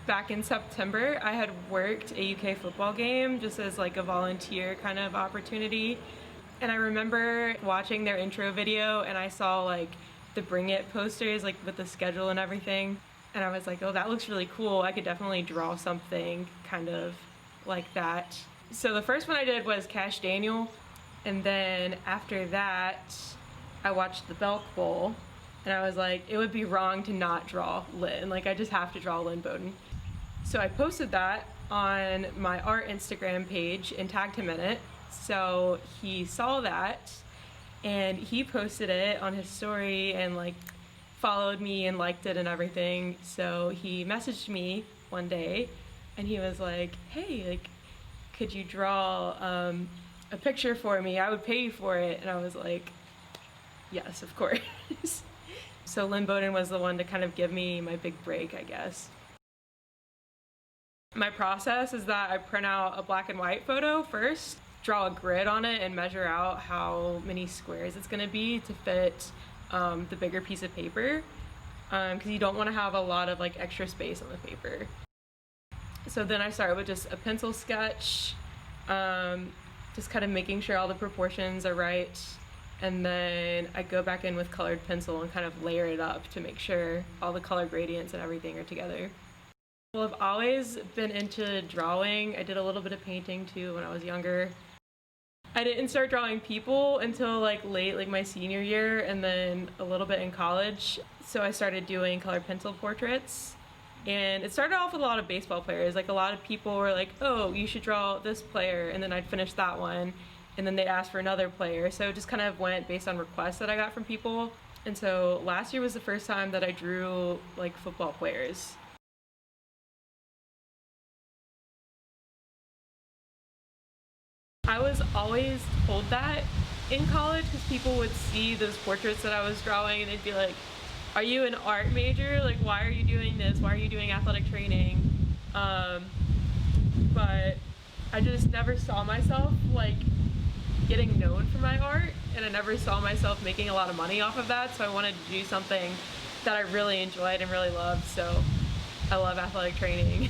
back in September, I had worked a UK football game just as like a volunteer kind of opportunity. And I remember watching their intro video and I saw like the Bring It posters like with the schedule and everything. And I was like, oh, that looks really cool. I could definitely draw something kind of like that. So the first one I did was Cash Daniel. And then after that, I watched the Belk Bowl. And I was like, it would be wrong to not draw Lynn. Like, I just have to draw Lynn Bowden. So I posted that on my art Instagram page and tagged him in it. So he saw that and he posted it on his story and like followed me and liked it and everything. So he messaged me one day and he was like, hey, like, could you draw a picture for me? I would pay you for it. And I was like, yes, of course. So Lynn Bowden was the one to kind of give me my big break, I guess. My process is that I print out a black and white photo first, draw a grid on it and measure out how many squares it's gonna be to fit the bigger piece of paper, because you don't wanna have a lot of like extra space on the paper. So then I start with just a pencil sketch, just kind of making sure all the proportions are right. And then I go back in with colored pencil and kind of layer it up to make sure all the color gradients and everything are together. Well, I've always been into drawing. I did a little bit of painting too when I was younger. I didn't start drawing people until like late, like my senior year, and then a little bit in college. So I started doing colored pencil portraits. And it started off with a lot of baseball players. Like a lot of people were like, oh, you should draw this player, and then I'd finish that one. And then they'd ask for another player. So it just kind of went based on requests that I got from people. And so last year was the first time that I drew like football players. I was always told that in college because people would see those portraits that I was drawing and they'd be like, are you an art major? Like, why are you doing this? Why are you doing athletic training? But I just never saw myself like getting known for my art, and I never saw myself making a lot of money off of that, so I wanted to do something that I really enjoyed and really loved, so I love athletic training.